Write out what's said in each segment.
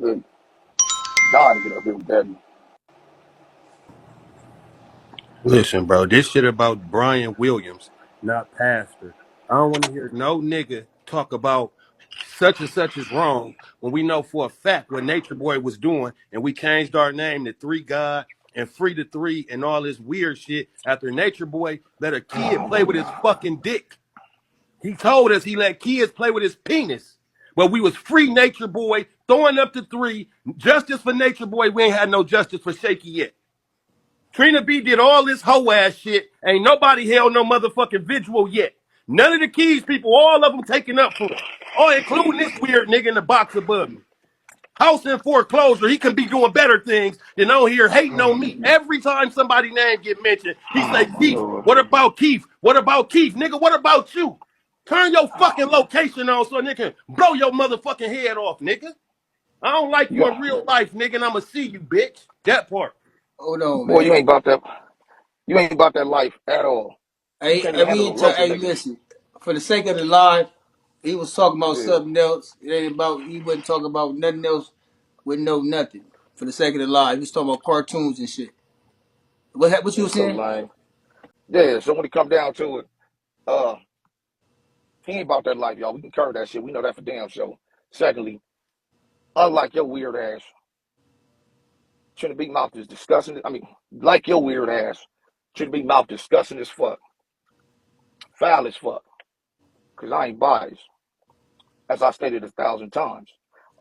Good. Dying to get up here with that. Listen, bro, this shit about Brian Williams, not Pastor. I don't want to hear no nigga talk about such and such is wrong when we know for a fact what Nature Boy was doing, and we changed our name to Three God and Free to Three and all this weird shit after Nature Boy let a kid play with his fucking dick. He told us he let kids play with his penis. But we was free Nature Boy, throwing up to three. Justice for Nature Boy. We ain't had no justice for Shaky yet. TrinaB did all this hoe ass shit. Ain't nobody held no motherfucking visual yet. None of the Keys people, all of them taken up for him. Oh, including this weird nigga in the box above me. House in foreclosure, he can be doing better things than on here hating on me. Every time somebody name get mentioned, he say, Keith, Lord. what about Keith? What about Keith? Nigga, what about you? Turn your fucking location on so nigga can blow your motherfucking head off, nigga. I don't like You, you in real life, nigga, and I'ma see you, bitch. That part. Hold on, boy, man. you ain't about that. You ain't about that life at all. You Hey, can't hey, even we handle a ain't tell. roast a Hey, nigga. listen. For the sake of the live, he was talking about Yeah. something else. It ain't about. He wasn't talking about nothing else with no nothing. For the sake of the live, he was talking about cartoons and shit. What you That's was so saying? lame. Yeah, so when it come down to it, uh, he ain't about that life, y'all. We can curve that shit. We know that for damn sure. Secondly, unlike your weird ass, Trinity Big Mouth is disgusting. I mean, like your weird ass, Trinity Big Mouth disgusting as fuck, foul as fuck. Cause I ain't biased, as I stated 1,000 times.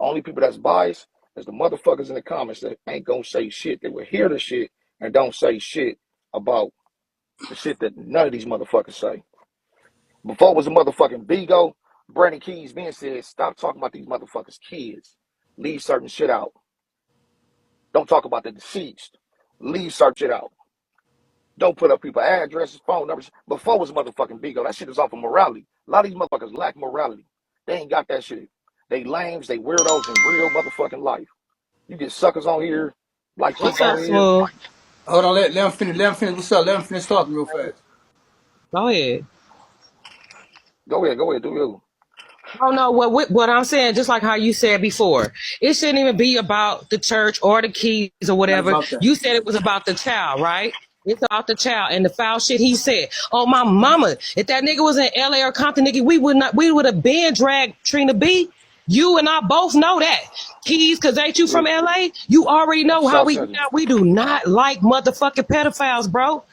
Only people that's biased is the motherfuckers in the comments that ain't gonna say shit. They will hear the shit and don't say shit about the shit that none of these motherfuckers say. Before it was a motherfucking bigo, Brandon Keys then said, stop talking about these motherfuckers' kids. Leave certain shit out. Don't talk about the deceased. Leave certain shit out. Don't put up people addresses, phone numbers. Before it was a motherfucking bigo. That shit is off of morality. A lot of these motherfuckers lack morality. They ain't got that shit. They lames, they weirdos in real motherfucking life. You get suckers on here, like What's Keith up, on here. Smoov? Hold on. Let him finish. Let him finish. What's up? Let him finish talking real fast. Go ahead. Go ahead, do you? Oh no, what I'm saying, just like how you said before, it shouldn't even be about the church or the keys or Not whatever. about that. You said it was about the child, right? It's about the child and the foul shit he said. Oh my mama, if that nigga was in LA or Compton, nigga, we would have been dragged TrinaB. You and I both know that. Keys, cause ain't you Yeah. from LA? You already know how South we Central. we do not like motherfucking pedophiles, bro.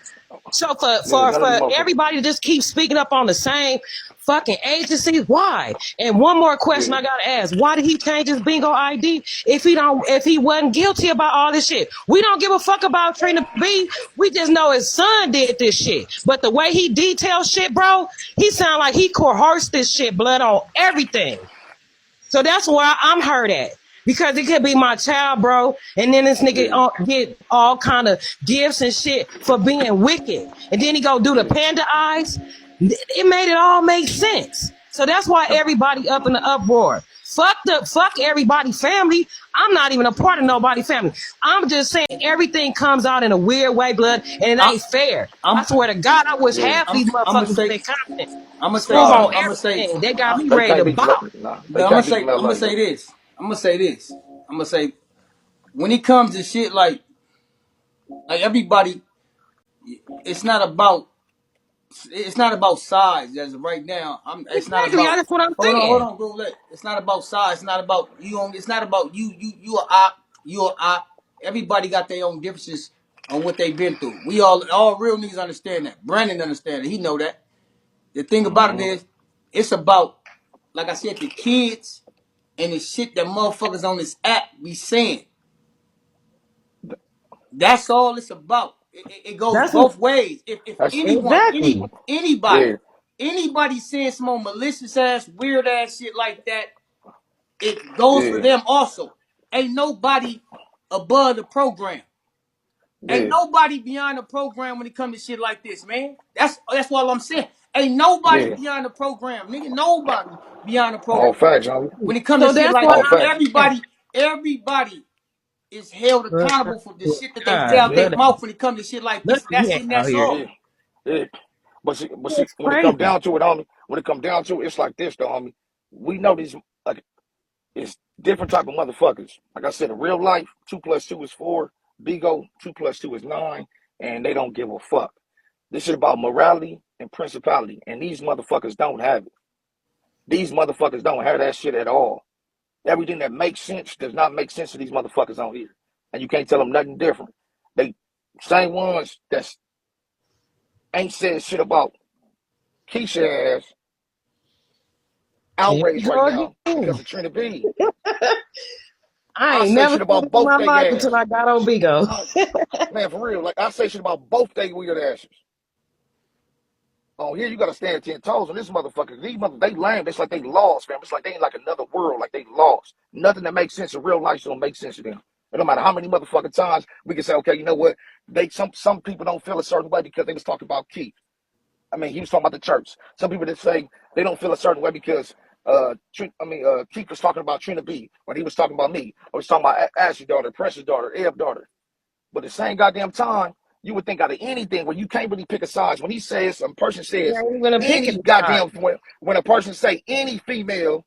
So for Yeah, for none of these for motherfuckers. everybody to just keep speaking up on the same fucking agencies, why? And one more question Yeah. I gotta ask: why did he change his bingo ID if he wasn't guilty about all this shit? We don't give a fuck about TrinaB. We just know his son did this shit. But the way he details shit, bro, he sound like he coerced this shit, blood on everything. So that's why I'm hurt at. Because it could be my child, bro, and then this nigga Yeah. get all kind of gifts and shit for being wicked, and then he go do the Yeah. panda eyes. It made it all make sense. So that's why everybody up in the uproar. Fuck everybody family. I'm not even a part of nobody family. I'm just saying everything comes out in a weird way, blood, and it I, ain't fair. I I'm. swear to God, I wish Yeah. half these I'm gonna motherfuckers was say. in Compton. I'm gonna say. Smooth Nah, on I'm gonna say. everything. They got me they ready can't to be from. bop. Nah, they But I'm gonna can't be from say. I'm gonna LA. say this. I'm gonna say this. I'm gonna say when it comes to shit like everybody, it's not about size as of right now. It's not Exactly. about. That's what I'm Hold saying. on, bro. It's not about size. It's not about you. It's not about you a op. You a op. Everybody got their own differences on what they've been through. We all real niggas understand that. Brandon understand it. He know that. The thing about it Mm-hmm. is, it's about, like I said, the kids and the shit that motherfuckers on this app be saying. That's all it's about. It goes That's what, both ways. If That's anyone, exactly. yeah. anybody saying some more malicious ass, weird ass shit like that, it goes for Yeah. them also. Ain't nobody above the program. Ain't Yeah. nobody beyond the program when it comes to shit like this, man. That's what I'm saying. Ain't nobody Yeah. beyond the program, nigga. Nobody beyond the All program. facts, homie. When it comes to So shit that's like what All this, facts. I'm everybody is held saying. accountable for the shit that they say God, out their blood. mouth when it comes to shit like Look this. at That's me it and out that's here. Yeah. all. Yeah. But see, It's when it come crazy. down to it, homie, when it come down to it, it's like this, though, homie. We know these. Like, It's different type of motherfuckers. Like I said, in real life, 2 plus 2 is 4. Bigo, 2 plus 2 is 9. And they don't give a fuck. This is about morality and principality. And these motherfuckers don't have it. These motherfuckers don't have that shit at all. Everything that makes sense does not make sense to these motherfuckers on here. And you can't tell them nothing different. They same ones that ain't said shit about Keisha ass Here we outraged right go now again. because of TrinaB. I I ain't say never shit said about this in both my life they ass. until I got on Bigo. Man, for real. Like I say shit about both they weird asses. Oh, here you gotta stand 10 toes on this motherfucker. These mother they lame. It's like they lost, man. It's like they in like another world, like they lost. Nothing that makes sense in real life don't make sense to them. It don't matter how many motherfucking times we can say, okay, you know what? They some people don't feel a certain way because they was talking about Keith. I mean, he was talking about the church. Some people that say they don't feel a certain way because Keith was talking about TrinaB when he was talking about me. Or he's talking about Ashley's daughter, Precious daughter, Eb's daughter. But the same goddamn time, you would think out of anything where you can't really pick a size. When he says, a person You says ain't even a any picking side. goddamn, when a person say any female,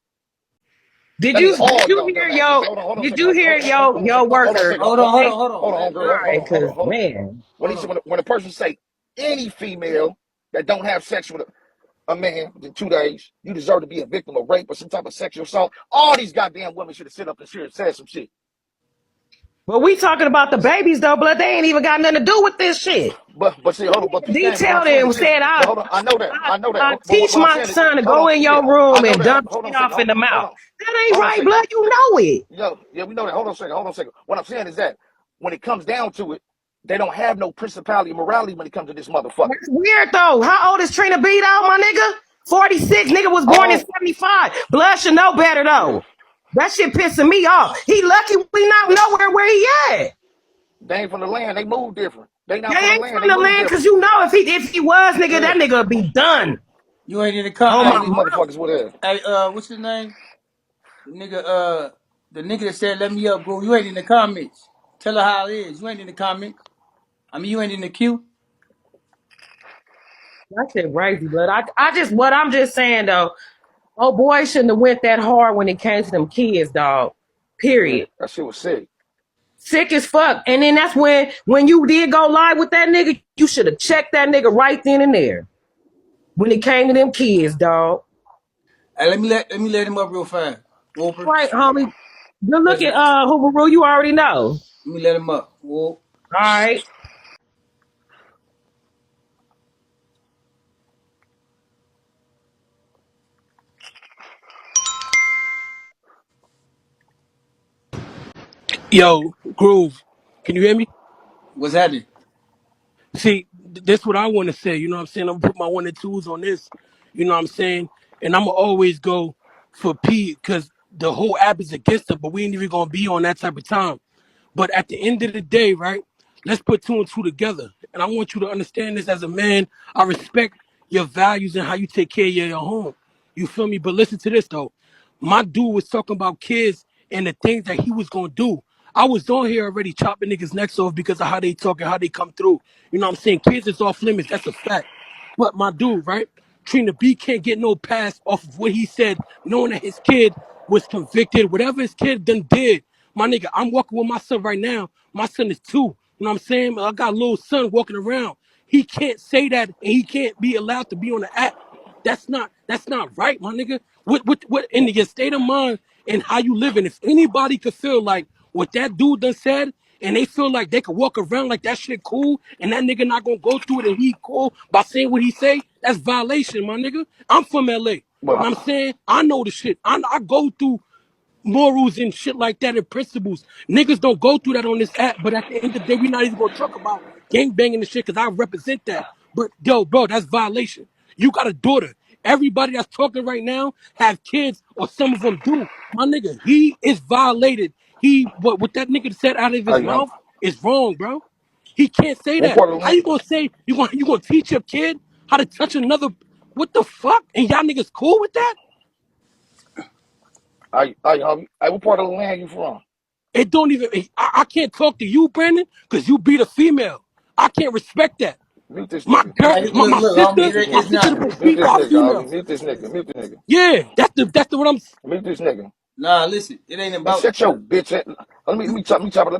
Did that mean you did all you y'all hear dumbasses. your Hold on a did second. you hear your Hold on a worker second. Hold on, hold on, say, hold on. Hold on, Let girl. her right, hold cause on. Hold on. man, When he Hold said, on. when a person say any female that don't have sex with a man in 2 days, you deserve to be a victim of rape or some type of sexual assault. All these goddamn women should have sit up and said some shit. but we talking about the babies though, blood. They ain't even got nothing to do with this shit. But see, hold on, but peep game. What I'm Detailed saying is and this. said, But hold on, I know that. I, I know that. I But teach what I'm my saying is, son to hold go on, in yeah, your I room know and that. dump Hold on shit a second. off in the Hold mouth. on. That ain't Hold on a right, second. blood. You know it. Yo, yeah, we know that. Hold on a second. Hold on a second. What I'm saying is that when it comes down to it, they don't have no principality or morality when it comes to this motherfucker. That's weird though. How old is TrinaB though, my nigga? 46. Nigga was born in Oh, 75. Blood should know better yeah. though. That shit pissing me off. He lucky we not They, nowhere where he at. they ain't from the land. They move different. They They not from the ain't land. from They the move land, cause different. you know if he was, nigga, Yeah. that nigga would be done. You ain't in the Oh car. my All Hey, these mom. motherfuckers with that. hey, what's his name? The nigga that said let me up, bro. You ain't in the comments. Tell her how it is. You ain't in the comments. I mean, you ain't in the queue. That shit crazy, blood. I just what I'm just saying though, oh boy shouldn't have went that hard when it came to them kids, dog. Yeah, Period. that shit was sick. Sick as fuck. And then that's when you did go live with that nigga, you should have checked that nigga right then and there. When it came to them kids, dog. Hey, let me let him up real fast. Whooper. Right, homie. Good look Let at me Hooveroo, you already know. let him up. Whoop. All right. Yo, Groove, can you hear me? What's happening? See, that's what I want to say. You know what I'm saying? I'm gonna put my one and twos on this. You know what I'm saying? And I'm gonna always go for P because the whole app is against him, but we ain't even gonna be on that type of time. But at the end of the day, right? Let's put two and two together. And I want you to understand this as a man. I respect your values and how you take care of your home. You feel me? But listen to this though. My dude was talking about kids and the things that he was gonna do. I was on here already chopping niggas' necks off because of how they talk and how they come through. You know what I'm saying? Kids is off limits. That's a fact. But my dude, right? TrinaB can't get no pass off of what he said, knowing that his kid was convicted. Whatever his kid done did, my nigga, I'm walking with my son right now. My son is 2. You know what I'm saying? I got a little son walking around. He can't say that and he can't be allowed to be on the app. That's not right, my nigga. What in your state of mind and how you living? If anybody could feel like what that dude done said, and they feel like they could walk around like that shit cool, and that nigga not gonna go through it and he cool by saying what he say, that's violation, my nigga. I'm from LA. You know what But I'm saying? I know the shit. I go through morals and shit like that and principles. Niggas don't go through that on this app, but at the end of the day, we not even gonna talk about gang banging and shit because I represent that. But yo, bro, that's violation. You got a daughter. Everybody that's talking right now have kids, or some of them do. My nigga, he is violated. What that nigga said out of his hey, mouth is wrong, bro. He can't say what that. part of the How land? you gonna say you gonna teach your kid how to touch another? What the fuck? And y'all niggas cool with that? What part of the land you from? It don't even. I can't talk to you, Brandon, because you beat a female. I can't respect that. Mute this My nigga. girl, Hey, my, look, my look, homie. sister, my It's sister not. that was Mute beat this by a nigga, female. homie. Mute this nigga. Mute the nigga. Yeah, that's the what I'm. Mute this nigga. Nah, listen, it ain't Man, about. shut your bitch ass. Let me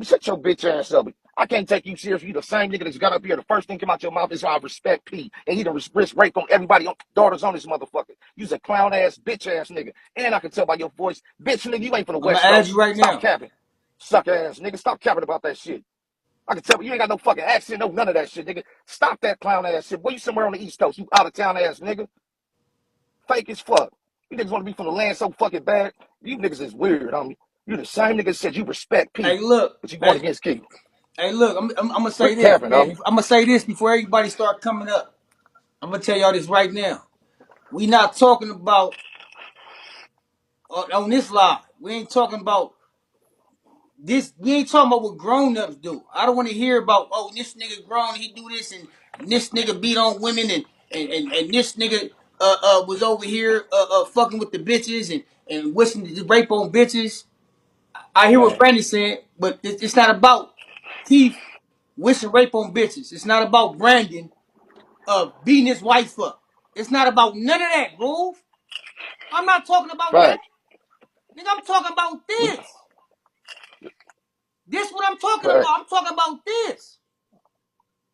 shut your bitch ass up. I can't take you serious. You the same nigga that's got up here. The first thing come out your mouth is I respect P. And he done risk rape on everybody, on daughters on this motherfucker. You's a clown ass, bitch ass nigga. And I can tell by your voice, bitch nigga, you ain't from the I'm gonna West add Coast. you right Stop now. capping. Suck ass nigga. Stop capping about that shit. I can tell you ain't got no fucking accent, no none of that shit, nigga. Stop that clown ass shit. Boy, you somewhere on the East Coast, you out of town ass nigga. Fake as fuck. You niggas want to be from the land so fucking bad. You niggas is weird, homie. You the same niggas said you respect Hey, P, look. but you going Hey, against Key. hey, look. I'm gonna say Quit this, capping, man. homie. I'm gonna say this before everybody start coming up. I'm gonna tell y'all this right now. We not talking about on this live. We ain't talking about this. We ain't talking about what grown ups do. I don't want to hear about this nigga grown, he do this and this nigga beat on women and this nigga was over here fucking with the bitches and wishing to rape on bitches. I hear what Man, Brandon said, but it's not about Keith wishing rape on bitches. It's not about Brandon beating his wife up. It's not about none of that, Groove. I'm not talking about that. fact. Nigga, I'm talking about We this. This what I'm talking fact. about. I'm talking about this.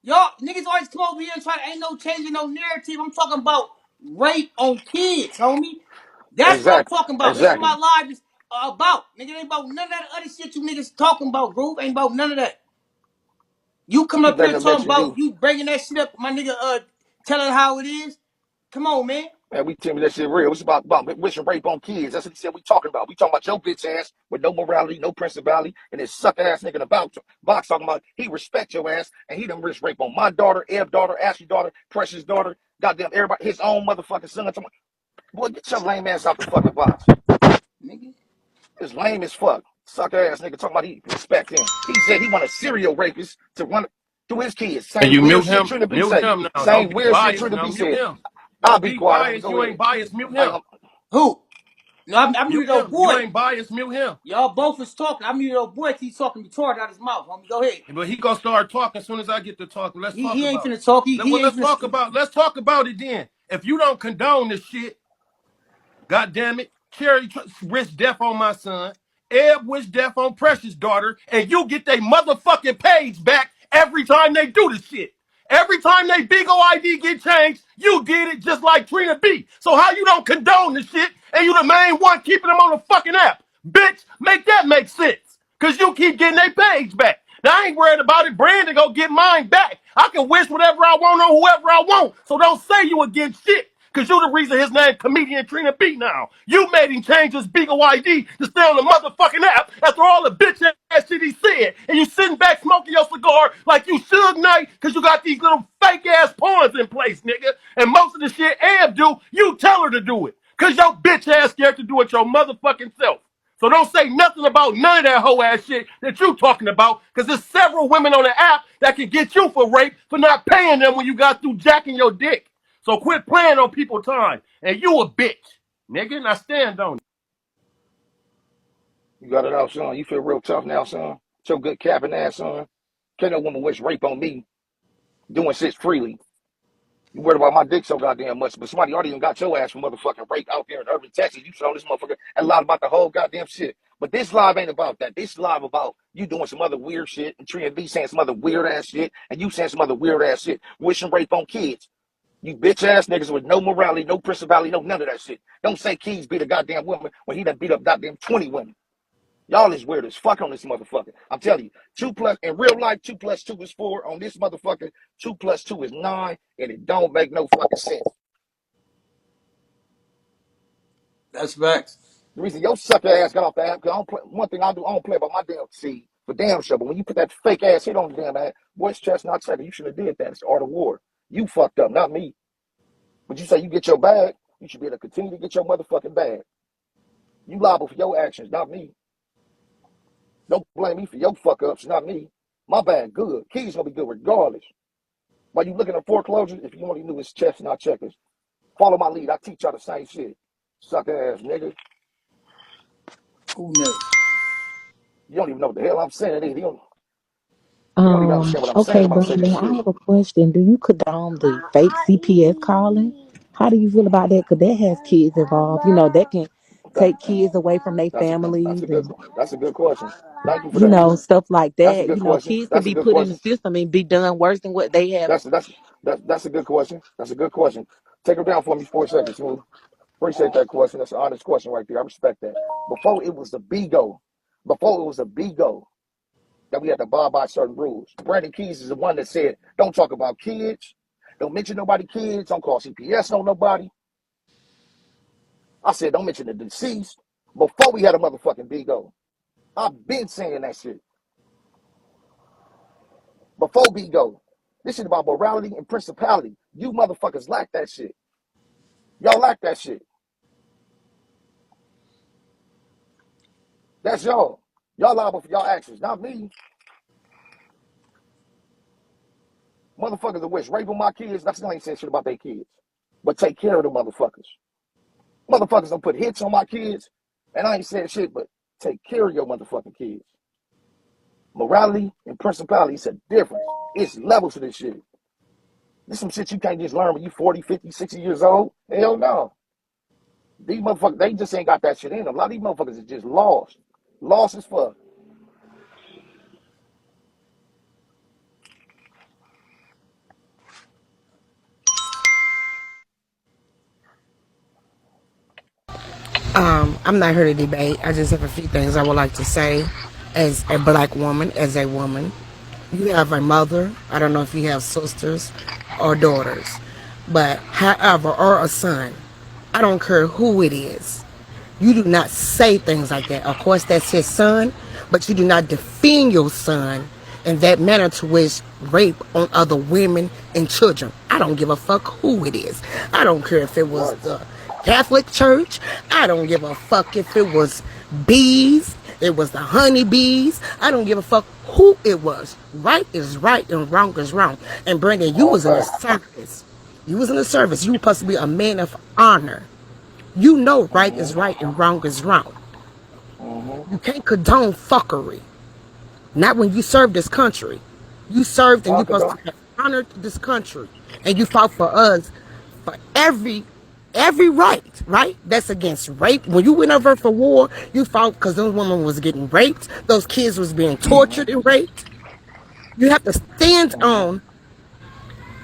Y'all niggas always come over here and try to ain't no changing no narrative. I'm talking about rape on kids, homie. That's what I'm Exactly. talking about. This is what Exactly. my live is about. Nigga, it ain't about none of that other shit you niggas talking about, Groove. Ain't about none of that. You come Keep up letting here them talking let you about do. you bringing that shit up, my nigga. Telling how it is. Come on, man. Man, we tell me that shit real. It's about wishing rape on kids. That's what he said we talking about. We talking about your bitch ass with no morality, no principality, and this suck ass nigga in the box talking about he respect your ass and he done wish rape on my daughter, Eb daughter, Ashley daughter, Precious daughter, goddamn everybody, his own motherfucking son. Boy, get your lame ass out the fucking box. Nigga. It's lame as fuck. Suck ass nigga talking about he respect him. He said he want a serial rapist to run through his kids. And Same you weird mute shit him? Trina B Mute say. him now. Don't Same be weird shit biased Trina now. B Mute said. him. I'll Don't be be quiet, homie. biased. Go You ahead. ain't biased. Mute I, him. Who? No, I Mute muted old him. You boy. ain't biased. Mute him. Y'all both is talking. I muted old boy. He's talking retarded out his mouth, homie. Go ahead. But he gonna start talking as soon as I get to talking. Let's talk He ain't about it. finna talk. Well, He ain't let's talk finna. about. Let's talk about it then. If you don't condone this shit, God damn it. Cherry risked death on my son. Eb wished death on Precious' daughter. And you get their motherfucking page back every time they do this shit. Every time they Bigo ID get changed, you did it just like TrinaB. So how you don't condone this shit and you the main one keeping them on the fucking app? Bitch, make that make sense. Cause you keep getting their page back. Now I ain't worried about it. Brandon go get mine back. I can wish whatever I want on whoever I want. So don't say you against shit. Cause you the reason his name comedian TrinaB now. You made him change his Bigo ID to stay on the motherfucking app after all the bitch ass shit he said. And you sitting back smoking your cigar like you Suge Knight cause you got these little fake ass pawns in place, nigga. And most of the shit Ab do, you tell her to do it. Cause your bitch ass scared to do it your motherfucking self. So don't say nothing about none of that whole ass shit that you talking about, because there's several women on the app that can get you for rape for not paying them when you got through jacking your dick. So quit playing on people's time. And you a bitch, nigga. Now stand on it. you got it out, son. You feel real tough now, son. So good capping ass, son. Can't no woman wish rape on me doing shit freely. You worried about my dick so goddamn much, but somebody already even got your ass from motherfucking rape out there in urban Texas. You show this motherfucker a lot about the whole goddamn shit. But this live ain't about that. This live about you doing some other weird shit and Trina B saying some other weird ass shit and you saying some other weird ass shit. Wishing rape on kids. You bitch ass niggas with no morality, no principality, no none of that shit. Don't say Keys beat a goddamn woman when he done beat up goddamn 20 women. Y'all is weird as fuck on this motherfucker. I'm telling you, two plus in real life, 2 + 2 is 4. On this motherfucker, 2 + 2 is 9, and it don't make no fucking sense. That's facts. The reason your sucker ass got off the app, because I don't play, one thing I do, I don't play about my damn seed for damn sure. But when you put that fake ass hit on the damn ass, voice chest not checking, you should have did that. It's the art of war. You fucked up, not me. But you say you get your bag, you should be able to continue to get your motherfucking bag. You liable for your actions, not me. Don't blame me for your fuck ups, not me. My bag good. Keys gonna be good regardless. While you looking at foreclosures, if you only knew it's chess, not checkers. Follow my lead. I teach y'all the same shit. Sucker ass nigga. Who knows? You don't even know what the hell I'm saying either. You don't even understand what I'm saying Okay, about certain Brandon, I shit. have a question. Do you condone the fake CPS calling? How do you feel about that? Because that has kids involved. You know, that can That, take kids away from their that's families a good and that's a good question. Thank you for that. stuff like That's a that. good question. Kids can That's a be good put in the question. system and be done worse than what they have. That's a good question. That's a good question. Take her down for me 4 seconds, Smoov. Appreciate that question. That's an honest question right there. I respect that. Before it was the bigo, before it was a bigo, that we had to abide by certain rules. Brandon Keys is the one that said, "Don't talk about kids. Don't mention nobody kids. Don't call CPS on nobody." I said, "Don't mention the deceased." Before we had a motherfucking bigo, I've been saying that shit. Before bigo, this shit about morality and principality. You motherfuckers lack that shit. Y'all lack that shit. That's y'all. Y'all liable for y'all actions, not me. Motherfuckers that wish raping my kids, that's still ain't saying shit about their kids. But take care of the motherfuckers. Motherfuckers don't put hits on my kids, and I ain't saying shit, but take care of your motherfucking kids. Morality and principality is a difference. It's levels to this shit. This some shit you can't just learn when you 40, 50, 60 years old. Hell no. These motherfuckers, they just ain't got that shit in them. A lot of these motherfuckers is just lost. Lost as fuck. I'm not here to debate. I just have a few things I would like to say as a black woman, as a woman. You have a mother. I don't know if you have sisters or daughters, but however, or a son. I don't care who it is. You do not say things like that. Of course, that's his son, but you do not defend your son in that manner to which rape on other women and children. I don't give a fuck who it is. I don't care if it was Right. the Catholic Church. I don't give a fuck if it was bees. It was the honeybees. I don't give a fuck who it was. Right is right and wrong is wrong. And Brandon, you All was in the facts. service. You was in the service. You were supposed to be a man of honor. You know right Mm-hmm. is right and wrong is wrong. Mm-hmm. You can't condone fuckery. Not when you serve this country. You served and No, you're I could supposed go. to have honored this country. And you fought for us for every right? That's against rape. When you went over for war, you fought because those women was getting raped. Those kids was being tortured and raped. You have to stand Mm-hmm. on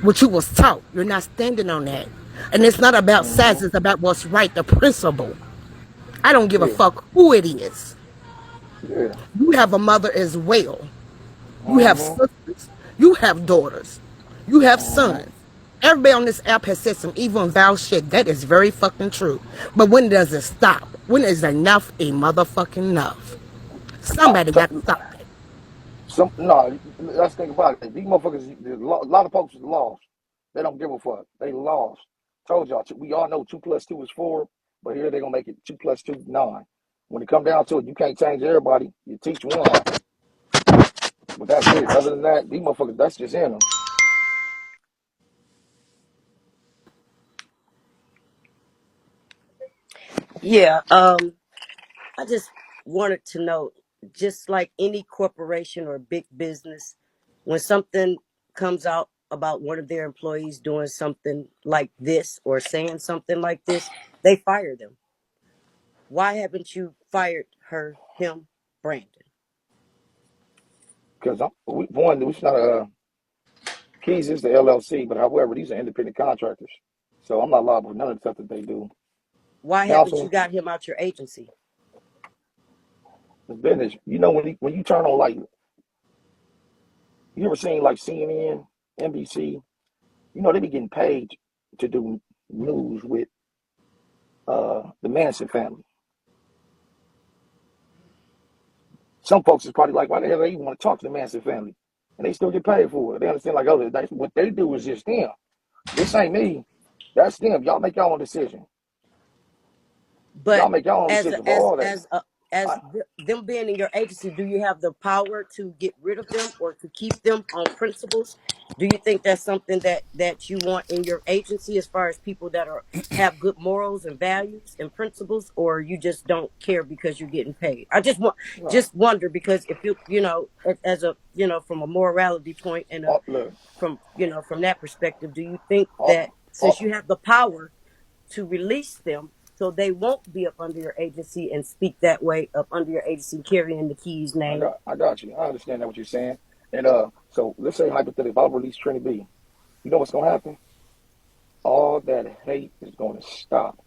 what you was taught. You're not standing on that. And it's not about Mm-hmm. size, it's about what's right, the principle. I don't give a Yeah. fuck who it is. Yeah. You have a mother as well. You have Mm-hmm. sisters. You have daughters. You have Mm-hmm. sons. Everybody on this app has said some evil and foul shit. That is very fucking true. But when does it stop? When is enough a motherfucking enough? Somebody got to stop it. No, let's think about it. These motherfuckers, a lot of folks is lost. They don't give a fuck. They lost. Told y'all, we all know 2 plus 2 is 4, but here they're gonna make it 2 plus 2 is 9. When it come down to it, you can't change everybody. You teach one, but that's it. Other than that, these motherfuckers, that's just in them. Yeah, I just wanted to know, just like any corporation or big business, when something comes out about one of their employees doing something like this or saying something like this, they fire them. Why haven't you fired her, him, Brandon? Because one, it's not a Keys is the LLC, but however, these are independent contractors, so I'm not liable for none of the stuff that they do. Why haven't you Counsel, got him out your agency? is business. You know when you turn on like you ever seen like CNN, NBC, you know they be getting paid to do news with the Manson family. Some folks is probably like, why the hell they even want to talk to the Manson family? And they still get paid for it. They understand like, oh, what they do is just them. This ain't me. That's them. Y'all make y'all own decision. But Y'all make y'all own as decision a, for all that. as I, them being in your agency, do you have the power to get rid of them or to keep them on principles? Do you think that's something that you want in your agency, as far as people that are have good morals and values and principles, or you just don't care because you're getting paid? I no. just wonder, because if as a, from a morality point and Look, from that perspective, do you think all, that since all, you have the power to release them, so they won't be up under your agency and speak that way up under your agency carrying the Keys name. I got you. I understand that what you're saying. And so let's say hypothetically, if I release TrinaB, you know what's gonna happen? All that hate is gonna stop.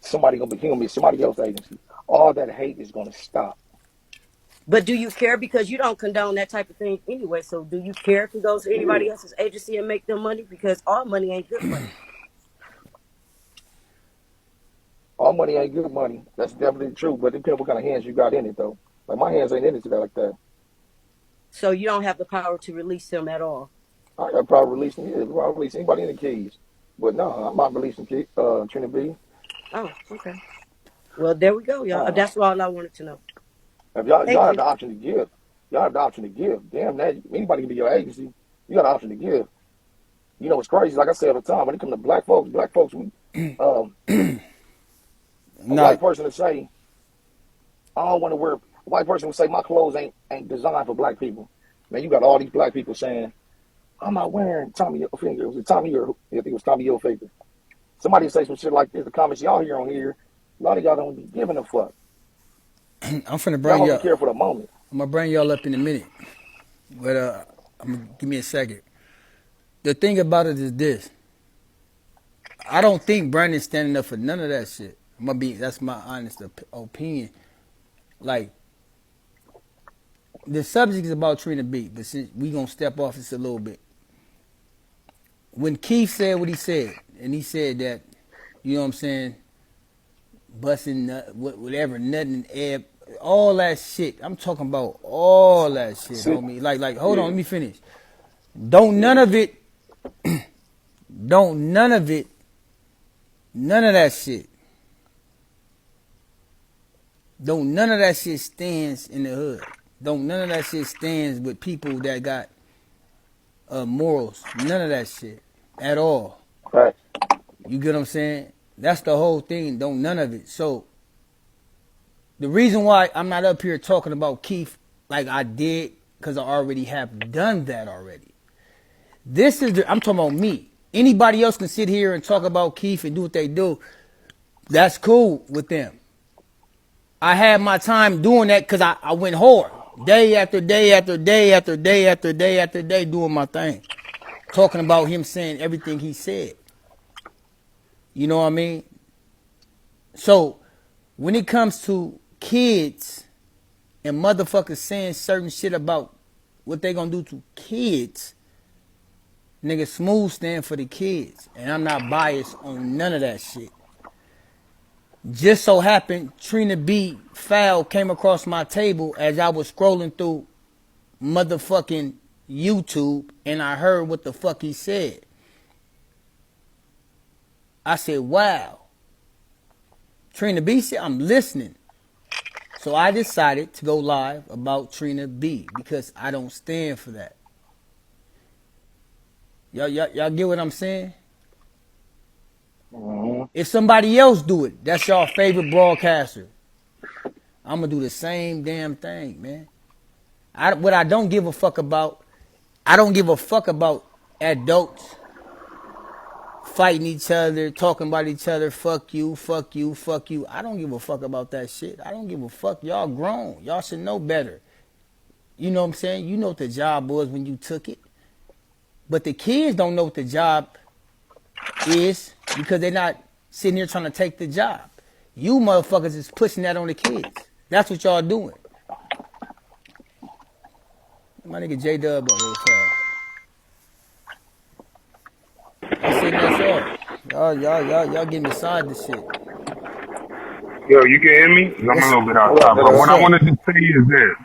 Somebody gonna be somebody else's agency. All that hate is gonna stop. But do you care? Because you don't condone that type of thing anyway. So do you care if it goes to Yeah. anybody else's agency and make them money? Because all money ain't good money. All money ain't good money. That's definitely true. But it depends what kind of hands you got in it though. Like my hands ain't in it to that like that. So you don't have the power to release them at all. I got probably releasing probably release anybody in the Keys. But no, I'm not releasing TrinaB. Oh, okay. Well, there we go, y'all. That's all I wanted to know. If y'all Thank have you. the option to give, y'all have the option to give. Damn that anybody can be your agency. You got the option to give. You know what's crazy? Like I say all the time, when it comes to black folks, we a white Not. person to say, I don't want to wear. A white person would say my clothes ain't designed for black people. Man, you got all these black people saying, I'm not wearing Tommy Hilfiger. Was it Tommy or I think it was Tommy Hilfiger. Somebody say some shit like this. The comments y'all hear on here, a lot of y'all don't be giving a fuck. I'm finna Y'all bring only y'all. care for the moment. I'm gonna bring y'all up in a minute, but I'm gonna give me a second. The thing about it is this: I don't think Brandon's standing up for none of that shit. That's my honest opinion. Like, the subject is about TrinaB, but since we gonna step off this a little bit. When Keith said what he said, and he said that, you know what I'm saying, busting whatever, nothing, ebb, all that shit. I'm talking about all that shit, Sit, homie. Like, hold on, yeah, let me finish. Don't yeah. none of it, none of that shit. Don't none of that shit stands in the hood. Don't none of that shit stands with people that got morals. None of that shit at all. Right. You get what I'm saying? That's the whole thing. Don't none of it. So the reason why I'm not up here talking about Keith like I did, because I already have done that already. I'm talking about me. Anybody else can sit here and talk about Keith and do what they do. That's cool with them. I had my time doing that because I went hard. Day after day after day after day after day after day doing my thing. Talking about him saying everything he said. You know what I mean? So when it comes to kids and motherfuckers saying certain shit about what they gonna do to kids, nigga, Smoov stand for the kids. And I'm not biased on none of that shit. Just so happened, TrinaB file came across my table as I was scrolling through motherfucking YouTube, and I heard what the fuck he said. I said, wow. TrinaB said, I'm listening. So I decided to go live about TrinaB because I don't stand for that. Y'all get what I'm saying? Mm-hmm. If somebody else do it, that's y'all favorite broadcaster, I'm gonna do the same damn thing, man. What I don't give a fuck about, I don't give a fuck about adults fighting each other, talking about each other, fuck you, fuck you, fuck you. I don't give a fuck about that shit. I don't give a fuck. Y'all grown. Y'all should know better. You know what I'm saying? You know what the job was when you took it. But the kids don't know what the job is because they're not sitting here trying to take the job. You motherfuckers is pushing that on the kids. That's what y'all doing. My nigga J-Dub up real fast. I said that's all. Y'all getting beside the shit. Yo, you can hear me? 'Cause I'm a What's little bit What up, outside. But nigga? what's what I up? wanted to say is this.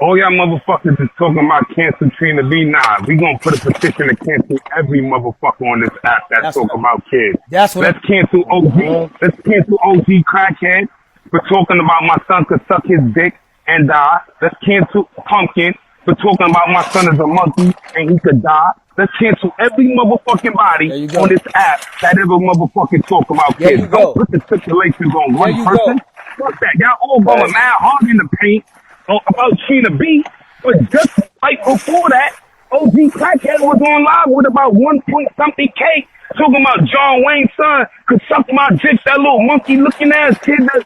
All y'all motherfuckers is talking about cancel TrinaB. Nah, we gonna put a petition to cancel every motherfucker on this app that That's talk what about kids. that's what I'm Let's cancel OG. Mm-hmm. Let's cancel OG crackhead for talking about my son could suck his dick and die. Let's cancel Pumpkin for talking about my son is a monkey and he could die. Let's cancel every motherfucking body there you on go. this app that ever motherfucking talk about There kids. you Don't go. put the stipulations on There one you person. go. Fuck that. Y'all all going Facts. mad hard in the paint about TrinaB, but just right before that, OG Crackhead was on live with about 1 point something K talking about John Wayne's son could suck my dick, that little monkey looking ass kid that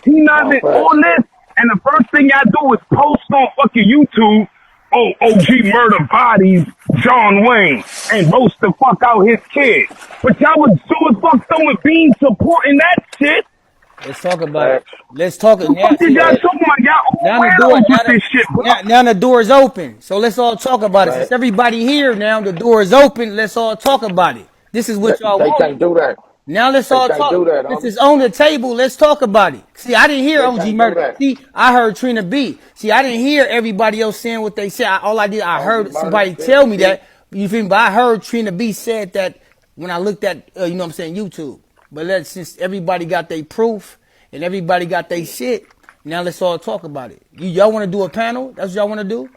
he not Oh, in all facts. this. And the first thing y'all do is post on fucking YouTube, oh, OG murder bodies, John Wayne, and roast the fuck out his kid. But y'all was doing fuck throwing beans supporting that shit. Let's talk about it. Facts. Let's talk it The now. fuck did See, y'all Facts. talking about? Y'all now the door, all weirdos with this shit, bro. now the door is open. So let's all talk about it. Since Facts. everybody here now, the door is open. Let's all talk about it. This is what y'all They wanted. can't do that. Now let's They all can't do talk. that, This homie. is on the table. Let's talk about it. See, I didn't hear They OG can't do murder. that. See, I heard TrinaB. See, I didn't hear everybody else saying what they said. All I did, I OG heard murder, somebody said tell some me shit. that. You feel me? But I heard TrinaB said that when I looked at, you know what I'm saying, YouTube. But since everybody got their proof and everybody got their shit, now let's all talk about it. Y'all want to do a panel? That's what y'all want to do?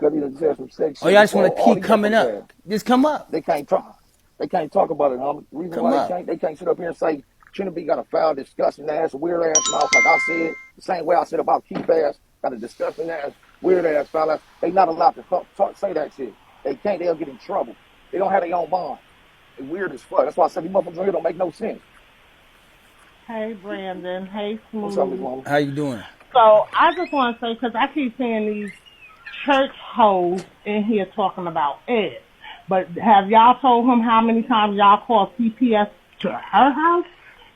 Cause he done said some sick Or shit y'all just before. want to All keep these coming motherfuckers up? have. Just come up. They can't talk. They can't talk about it, homie. The reason Come why up. they can't sit up here and say TrinaB got a foul, disgusting ass, weird ass mouth. Like I said, the same way I said about Keith ass, got a disgusting ass, weird ass foul ass. They not allowed to say that shit. They can't. They'll get in trouble. They don't have their own bond. They weird as fuck. That's why I said these motherfuckers here don't make no sense. Hey, Brandon. Hey, What's up, Miss Smoov. Mama? How you doing? So I just want to say, because I keep seeing these church hoes in here talking about Ed. But have y'all told him how many times y'all called CPS to her house?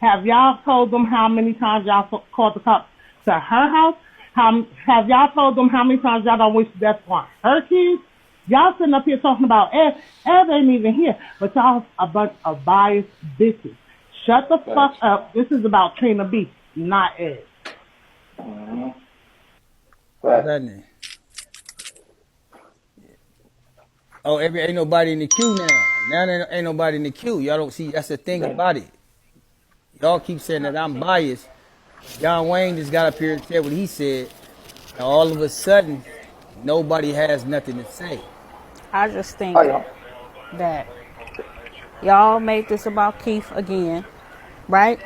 Have y'all told them how many times y'all called the cops to her house? Have y'all told them how many times y'all don't wish death on her kids? Y'all sitting up here talking about Ed. Ed ain't even here. But y'all a bunch of biased bitches. Shut the fuck Facts. up. This is about TrinaB, not Ed. Mm-hmm. What's Facts. happening? Oh, ain't nobody in the queue now. Now there ain't nobody in the queue. Y'all don't see. That's the thing Damn. about it. Y'all keep saying that I'm biased. John Wayne just got up here and said what he said. Now all of a sudden, nobody has nothing to say. I just think Hey, that y'all made this about Keith again, right?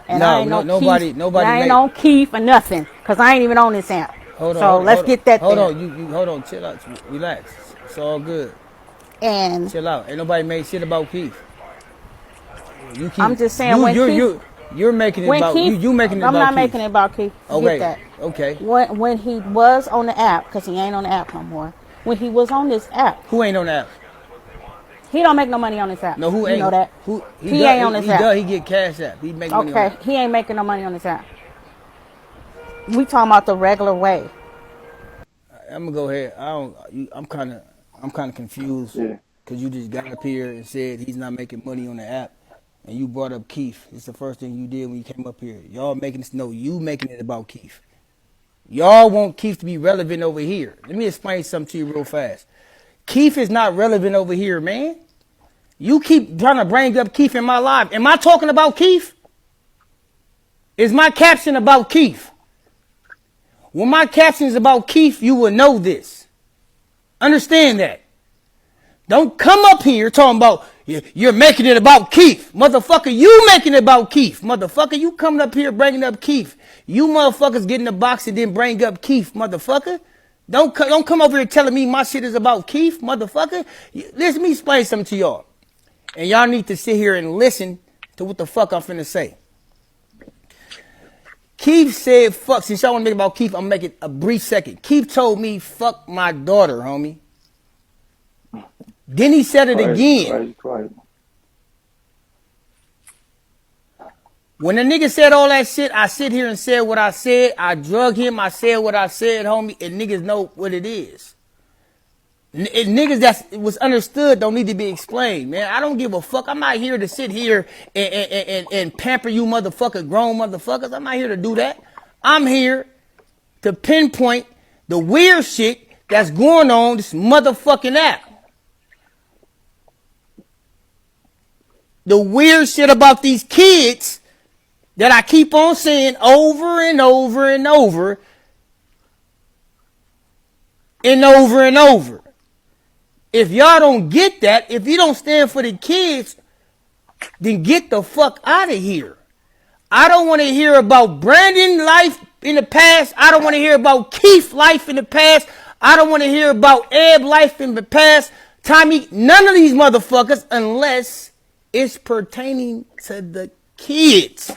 And I No, ain't no, no Keith, and nobody I ain't made. on Keith or nothing, cause I ain't even on this app. Hold on, So hold on, let's hold on, get that hold there. on. You hold on. Chill out. Relax. It's all good. And Chill out. Ain't nobody made shit about Keith. You I'm keep just saying you're making it when about Keith, you making it I'm about not making Keith. it about Keith. Forget Okay, that. okay. When he was on the app, cause he ain't on the app no more. When he was on this app, Who ain't on that? he don't make no money on this app. No, who You know ain't? that. Who he He does? ain't on this He app. does. He get cash app. He make money on Okay, that. he ain't making no money on this app. We talking about the regular way. I'm gonna go ahead. I'm kind of confused yeah. because you just got up here and said he's not making money on the app, and you brought up Keith. It's the first thing you did when you came up here. Y'all making this no, you making it about Keith. Y'all want Keith to be relevant over here. Let me explain something to you real fast. Keith is not relevant over here, man. You keep trying to bring up Keith in my life. Am I talking about Keith? Is my caption about Keith? When my caption is about Keith, you will know this. Understand that. Don't come up here talking about you're making it about Keith. Motherfucker, you making it about Keith. Motherfucker, you coming up here bringing up Keith. You motherfuckers get in the box and then bring up Keith, motherfucker. Don't come over here telling me my shit is about Keith, motherfucker. Let me explain something to y'all. And y'all need to sit here and listen to what the fuck I'm finna say. Keith said fuck. Since y'all want to make it about Keith, I'm gonna make it a brief second. Keith told me fuck my daughter, homie. Then he said it Crazy, again. crazy, crazy. When the nigga said all that shit, I sit here and said what I said. I drug him. I said what I said, homie. And niggas know what it is. Niggas that was understood don't need to be explained, man. I don't give a fuck. I'm not here to sit here and pamper you motherfucker, grown motherfuckers. I'm not here to do that. I'm here to pinpoint the weird shit that's going on this motherfucking app. The weird shit about these kids that I keep on saying over and over and over and over and over. If y'all don't get that, if you don't stand for the kids, then get the fuck out of here. I don't want to hear about Brandon life in the past. I don't want to hear about Keith life in the past. I don't want to hear about Eb life in the past. Tommy, none of these motherfuckers unless it's pertaining to the kids.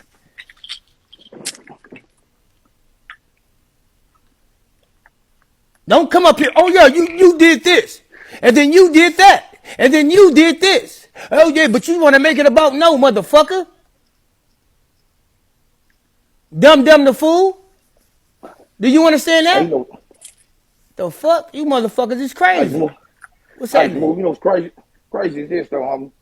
Don't come up here. Oh yeah, you did this, and then you did that, and then you did this. Oh yeah, but you want to make it about no motherfucker. Dumb the fool. Do you understand Hey, that? The fuck, you motherfuckers is hey, crazy. Smoov. What's Hey, happening? Smoov. You know what's crazy? Crazy is this though.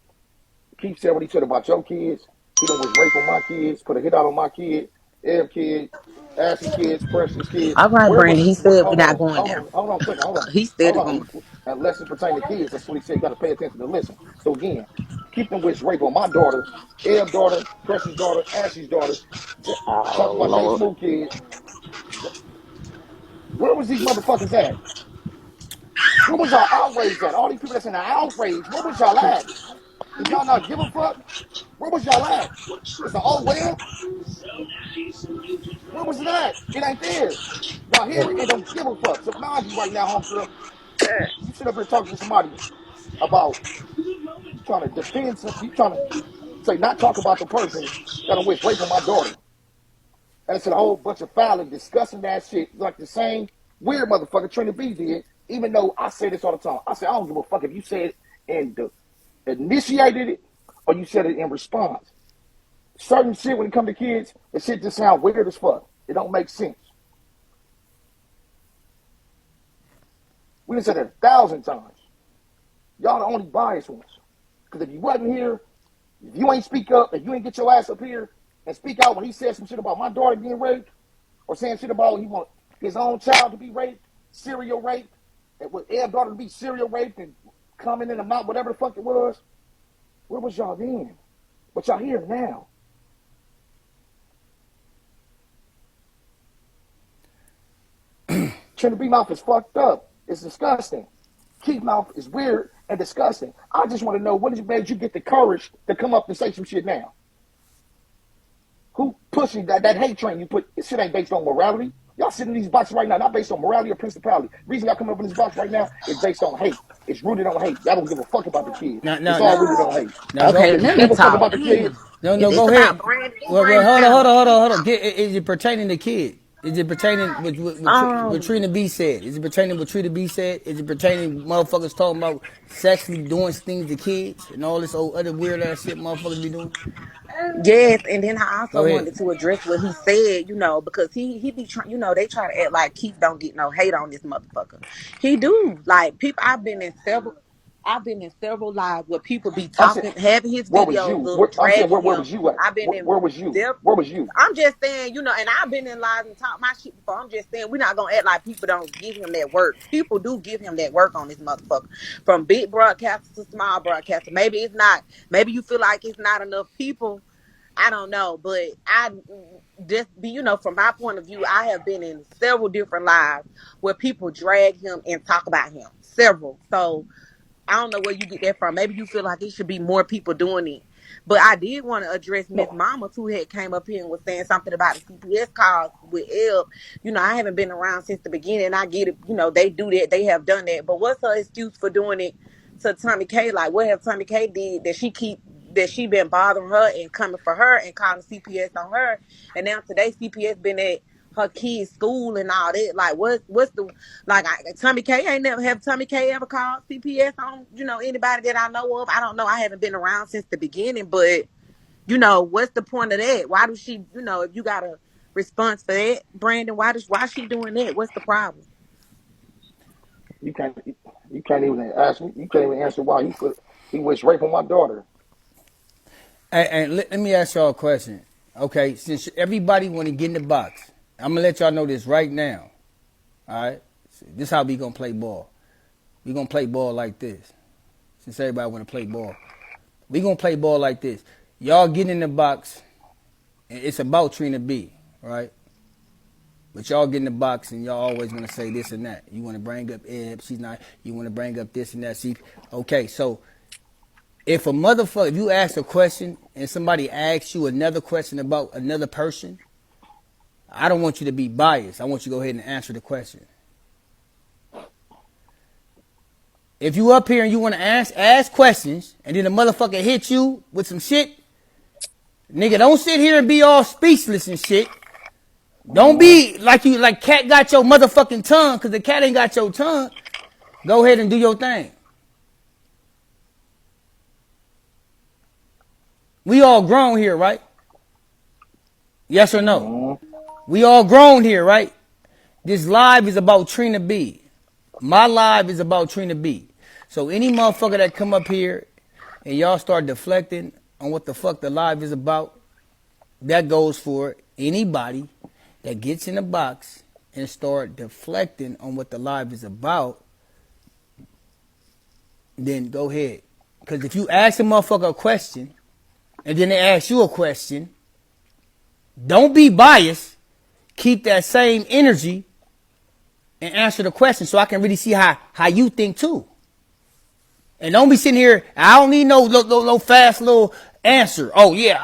Keith said what he said about your kids. He done was rape on my kids, put a hit out on my kid, Eb kid, Ashley kids, Precious kids. All right, Where was? Brandon. He said we're Hold not on, going hold there. on, hold on a second. Hold on, He hold steady on. going. Unless it pertain to kids, that's what he said. You got to pay attention to listen. So again, Keith done was rape on my daughter, Eb daughter, Precious daughter, Ashley's daughter. Talk Oh about your Lord. Smoov kid. Where was these motherfuckers at? Where was y'all outraged at? All these people that's in the outrage. Where was y'all at? Did y'all not give a fuck? Where was y'all at? It's an old well. Where was it at? It ain't there. Y'all hear it and don't give a fuck. So mind you, right now, homegirl, you sit up here talking to somebody about you trying to defend something. You trying to say not talk about the person that was raping my daughter. And it's a whole bunch of foul and discussing that shit like the same weird motherfucker TrinaB did. Even though I say this all the time, I say I don't give a fuck if you said it and initiated it or you said it in response. Certain shit when it come to kids, the shit just sound weird as fuck. It don't make sense. We done said it 1,000 times. Y'all the only biased ones. Because if you wasn't here, if you ain't speak up, if you ain't get your ass up here and speak out when he said some shit about my daughter being raped, or saying shit about he want his own child to be raped, serial raped, and with Eb's daughter to be serial raped and coming in the mouth, whatever the fuck it was, where was y'all then? But y'all here now. TrinaB mouth is fucked up. It's disgusting. Keith mouth is weird and disgusting. I just want to know what made you get the courage to come up and say some shit now? Who pushing that hate train you put? This shit ain't based on morality. Y'all sitting in these boxes right now, not based on morality or principality. The reason y'all come up in this box right now is based on hate. It's rooted on hate. Y'all don't give a fuck about the kids. No, It's no, all no, rooted on hate. no. Okay, If you let me give a fuck talk. about the kids, No, Is this go about ahead. Brandon? Who Well, Brandon hold on, talking hold on, about? hold on, hold on. Is it pertaining to kid? Is it pertaining what Um, TrinaB said? Is it pertaining what TrinaB said? Is it pertaining motherfuckers talking about sexually doing things to kids and all this old other weird ass shit motherfuckers be doing? yes, and then I also Go ahead. wanted to address what he said, because he be trying, they try to act like Keith don't get no hate on this motherfucker. He do. Like people I've been in several lives where people be I'm saying, talking, having his where was videos you? up, I'm saying, dragging where him. was you at? I've been in Where was you? their Where was you? I'm just saying, and I've been in lives and talk my shit before. I'm just saying we're not gonna act like people don't give him that work. People do give him that work on this motherfucker. From big broadcasters to small broadcasters. Maybe it's not, maybe you feel like it's not enough people. I don't know, but I just be, from my point of view, I have been in several different lives where people drag him and talk about him. Several. So I don't know where you get that from. Maybe you feel like it should be more people doing it. But I did want to address Miss No. Mama who had came up here and was saying something about the CPS calls with Eb. I haven't been around since the beginning. I get it. They do that. They have done that. But what's her excuse for doing it to Tommy K? Like, what have Tommy K did that she been bothering her and coming for her and calling CPS on her? And now today CPS been at her kids' school and all that. Like, what's the Tommy K ain't never have Tommy K ever called CPS on anybody that I know of. I don't know. I haven't been around since the beginning, but what's the point of that? Why does she if you got a response for that, Brandon? Why she doing that? What's the problem? You can't even ask me. You can't even answer why he was raping my daughter. And let me ask y'all a question. Okay, since everybody want to get in the box, I'm gonna let y'all know this right now. All right, this is how we gonna play ball. We gonna play ball like this. Since everybody want to play ball, we gonna play ball like this. Y'all get in the box, and it's about TrinaB, right? But y'all get in the box and y'all always want to say this and that. You want to bring up Eb, she's not. You want to bring up this and that. Okay, so if a motherfucker, if you ask a question and somebody asks you another question about another person, I don't want you to be biased. I want you to go ahead and answer the question. If you up here and you want to ask questions, and then the motherfucker hit you with some shit, nigga, don't sit here and be all speechless and shit. Don't Mm-hmm. be like cat got your motherfucking tongue, because the cat ain't got your tongue. Go ahead and do your thing. We all grown here, right? Yes or no? Mm-hmm. We all grown here, right? This live is about TrinaB. My live is about TrinaB. So any motherfucker that come up here and y'all start deflecting on what the fuck the live is about, that goes for anybody that gets in the box and start deflecting on what the live is about, then go ahead. Because if you ask a motherfucker a question and then they ask you a question, don't be biased. Keep that same energy and answer the question so I can really see how you think too. And don't be sitting here, I don't need no fast little answer. Oh yeah,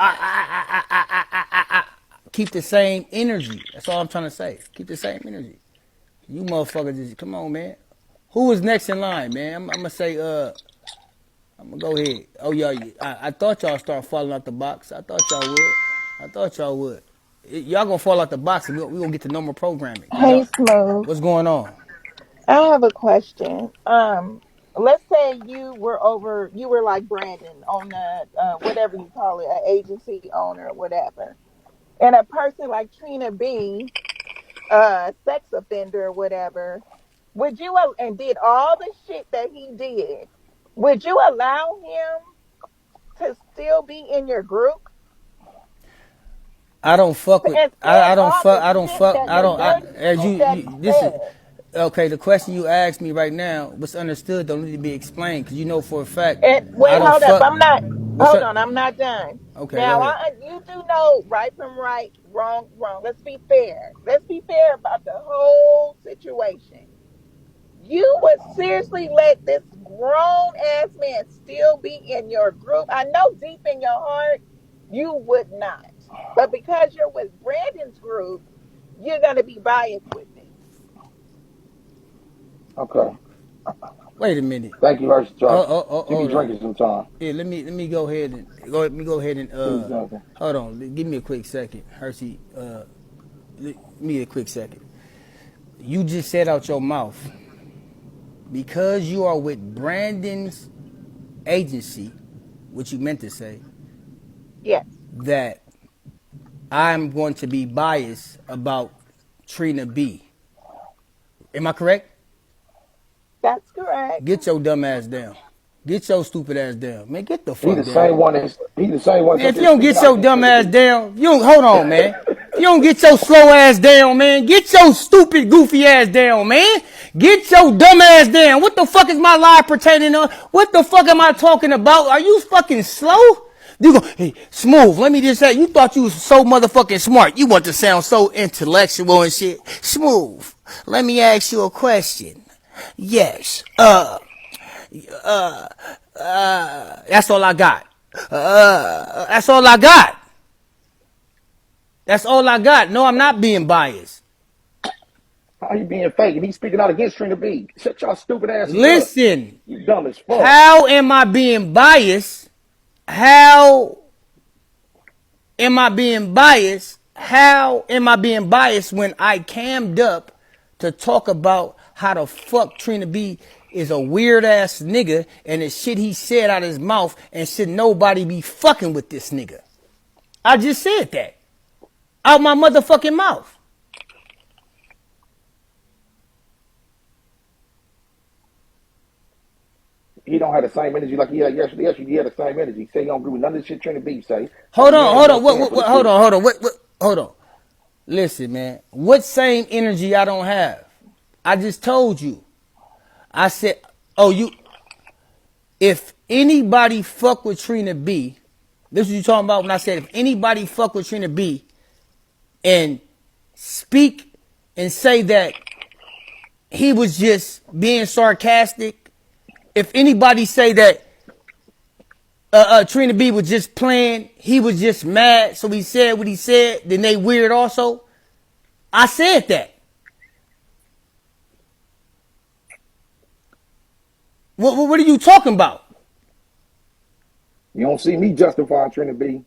keep the same energy. That's all I'm trying to say. Keep the same energy. You motherfuckers just, come on, man. Who is next in line, man? I'm gonna say, I'm gonna go ahead. Oh yeah, I thought y'all start falling out the box. I thought y'all would. I thought y'all would. Y'all gonna fall out the box and we gonna get to normal programming. Cause Hey, y'all, Smoov. what's going on? I have a question. Let's say you were like Brandon on the whatever you call it, an agency owner or whatever, and a person like Trina B, sex offender or whatever, and did all the shit that he did? Would you allow him to still be in your group I don't fuck with. and said I don't all fuck. the I don't shit fuck. that I the don't. I, dirty as shit that he this is said? okay. The question you asked me right now, what's understood don't need to be explained because you know for a fact And I wait, don't hold up. fuck. I'm not. What's Hold up? on. I'm not done. Okay, go Now, ahead. you do know right from right, wrong wrong. Let's be fair. Let's be fair about the whole situation. You would seriously let this grown ass man still be in your group? I know deep in your heart you would not, but because you're with Brandon's group, you're gonna be biased with it. Okay. Wait a minute. Thank you, Hershey Oh, Chocolate. oh, oh, You be hold on. drinking sometime. Yeah, let me go ahead and let me go ahead and Please, something. hold on. Give me a quick second, Hershey. Give me a quick second. You just said out your mouth because you are with Brandon's agency, what you meant to say, Yes, that I'm going to be biased about TrinaB. Am I correct? that's correct. Get your dumb ass down. Get your stupid ass down. Man, get the He fuck the down. same one that's he the same one Man, up if you there don't speaking get out your against dumb Trina ass B. down, you don't, hold on, man. If you don't get your slow ass down, man, get your stupid, goofy ass down, man. Get your dumb ass down. What the fuck is my life pertaining to? What the fuck am I talking about? Are you fucking slow? You go, hey, Smoov, let me just say, you thought you was so motherfucking smart. You want to sound so intellectual and shit. Smoov, let me ask you a question. Yes. That's all I got. That's all I got. That's all I got. No, I'm not being biased. How you being fake? And he's speaking out against Trina B. Shut y'all stupid asses up. Listen, You dumb as fuck. how am I being biased? How am I being biased? How am I being biased when I cammed up to talk about how the fuck Trina B is a weird ass nigga and the shit he said out of his mouth and should nobody be fucking with this nigga? I just said that out my motherfucking mouth. He don't have the same energy like he had yesterday. Yesterday he had the same energy. Say he don't agree with none of this shit Trina B say. Like Hold he on, ain't hold on. gonna stand for the Hold shit. on, hold on. Hold on. Listen, man. What same energy I don't have? I just told you. I said, oh, if anybody fuck with Trina B, this is what you talking about when I said if anybody fuck with Trina B and speak and say that he was just being sarcastic, if anybody say that Trina B was just playing, he was just mad, so he said what he said, then they weird also. I said that. What are you talking about? You don't see me justifying TrinaB.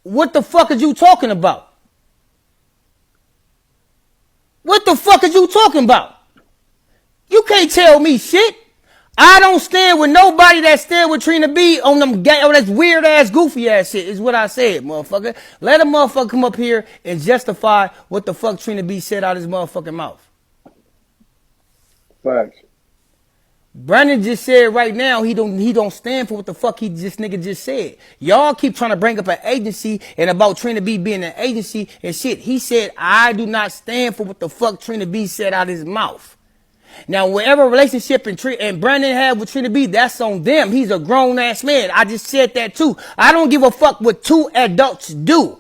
What the fuck are you talking about? What the fuck are you talking about? You can't tell me shit. I don't stand with nobody that stand with TrinaB on them on that weird ass, goofy ass shit. Is what I said, motherfucker. Let a motherfucker come up here and justify what the fuck TrinaB said out his motherfucking mouth. Facts. Brandon just said right now he don't stand for what the fuck this nigga just said. Y'all keep trying to bring up an agency and about TrinaB being an agency and shit. He said I do not stand for what the fuck TrinaB said out his mouth. Now, whatever relationship and Brandon had with TrinaB, that's on them. He's a grown ass man. I just said that too. I don't give a fuck what two adults do.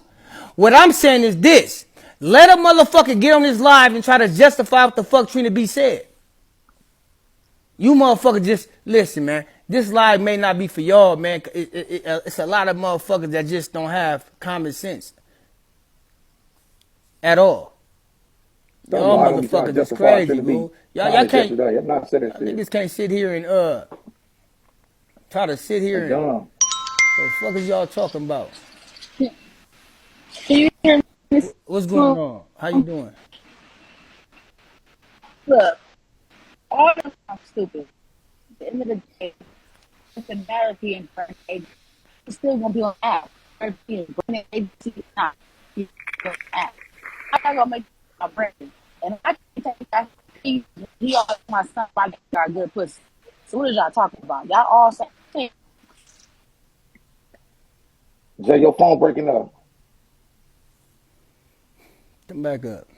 What I'm saying is this: let a motherfucker get on this live and try to justify what the fuck TrinaB said. You motherfuckers just listen, man. This live may not be for y'all, man. It's a lot of motherfuckers that just don't have common sense at all. Some Y'all lie on me trying to motherfuckers is justify crazy, TrinaB bro. Y'all comments can't. yesterday. I'm not saying that Y'all shit. niggas can't sit here and try to sit They here and dumb. the fuck is y'all talking about? Can you hear me? What's going Smoov? on? How you doing? Look, all of them are stupid. At the end of the day, it's a matter of being burning agency. He's still gonna be on the app. Being burning agency or not, he's on the app. I'm not gonna make a Brandon. And I can take that he always my son I got good pussy. So what is y'all talking about? Y'all all saying Jay, your phone breaking up. Come back up.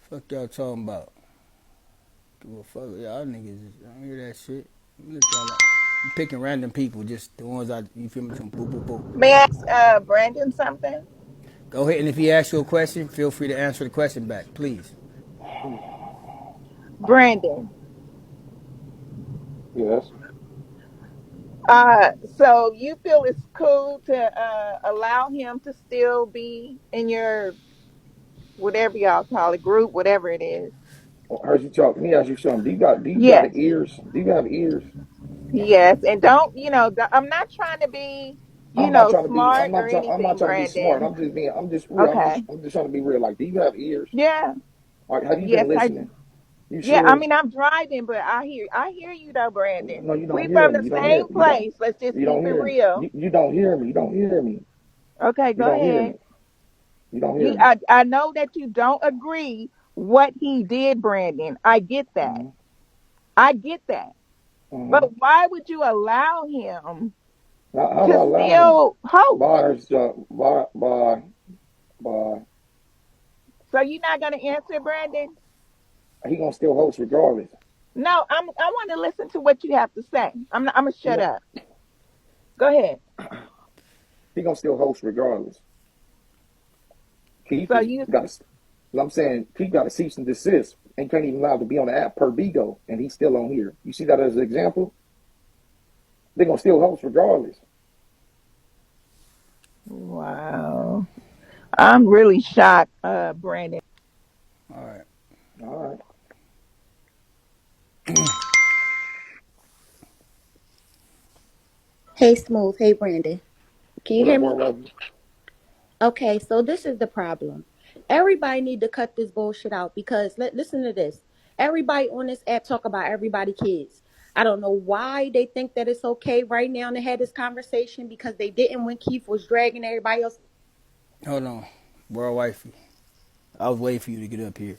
Fuck y'all talking about. Give a fuck. Y'all niggas. I don't hear that shit. Let y'all out. I'm picking random people, just the ones you feel me, from boop, boop, boop. May I ask Brandon something? Go ahead, and if he asks you a question, feel free to answer the question back, please. Brandon. Yes. So you feel it's cool to allow him to still be in your whatever y'all call it, group, whatever it is? I heard you talk. Let me ask you something. Do you got Yes. ears? Do you have ears? Yes. And don't, I'm not trying to be, I'm not trying to be. smart or I'm not anything, trying to be smart. Brandon. I'm just being. I'm just real. Okay. I'm just trying to be real. Like, do you have ears? Yeah. All right, have you been Yes, I listening? do. You Yeah, I sure? mean I'm driving, but I hear you though, Brandon. No, you don't We hear from me. the You don't hear. same place. Let's just You keep don't it hear me. real. You don't hear me. You don't hear me. Okay, You go don't hear ahead. me. You don't hear You me. I know that you don't agree what he did, Brandon. I get that. Mm-hmm. I get that. Mm-hmm. But why would you allow him How do to I allow him? still host? By So you're not gonna answer, Brandon? he gonna still host regardless. No, I want to listen to what you have to say. I'm gonna You shut know, up. Go ahead. he gonna still host regardless. Keith So is you got. I'm saying Keith got a cease and desist and can't even allow to be on the app per bigo, and he's still on here. You see that as an example? They're gonna still host regardless. wow. I'm really shocked, Brandon. All right. All right. Hey, Smooth. Hey, Brandon. Can you What hear up, me? more love? Okay, so this is the problem. Everybody need to cut this bullshit out because listen to this. Everybody on this app talk about everybody kids. I don't know why they think that it's okay right now to have this conversation because they didn't when Keith was dragging everybody else. Hold on. World wifey. I was waiting for you to get up here.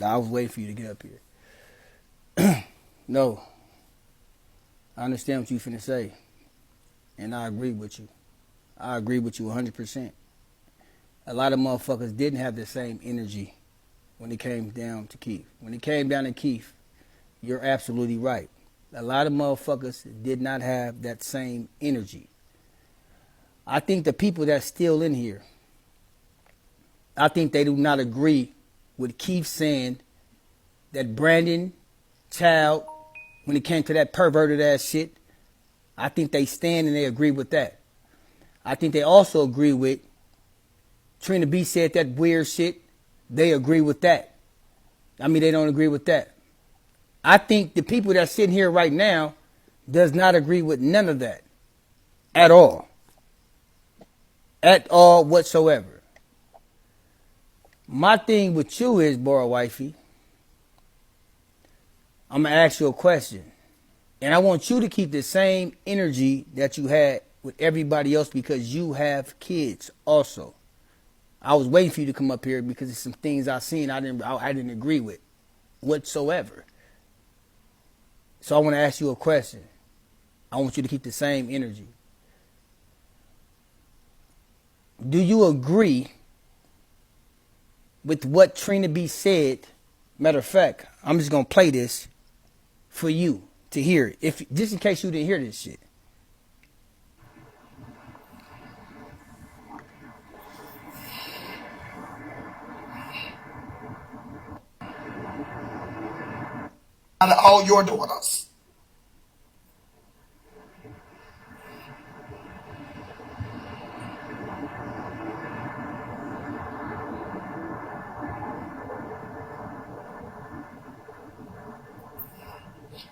I was waiting for you to get up here. No, I understand what you finna say, and I agree with you. I agree with you 100%. A lot of motherfuckers didn't have the same energy when it came down to Keith. When it came down to Keith, you're absolutely right. A lot of motherfuckers did not have that same energy. I think the people that's still in here, I think they do not agree with Keith saying that Brandon Child, when it came to that perverted ass shit, I think they stand and they agree with that. I think they also agree with TrinaB said that weird shit. They agree with that. I mean, they don't agree with that. I think the people that's sitting here right now does not agree with none of that at all. At all whatsoever. My thing with you is, boy, wifey, I'm going to ask you a question. And I want you to keep the same energy that you had with everybody else because you have kids also. I was waiting for you to come up here because there's some things I seen I didn't agree with whatsoever. So I want to ask you a question. I want you to keep the same energy. Do you agree with what TrinaB said? Matter of fact, I'm just gonna play this for you to hear it. If just in case you didn't hear this shit. Out of all your daughters.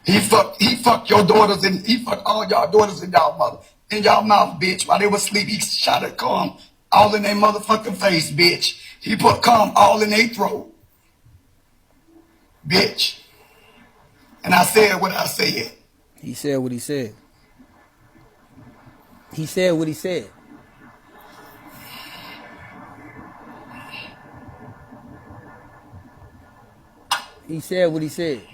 He fucked your daughters and he fucked all y'all daughters in y'all mother in y'all mouth, bitch. While they was asleep, he shot a cum all in their motherfucking face, bitch. He put cum all in their throat, bitch. And I said what I said. He said what he said. He said what he said. He said what he said.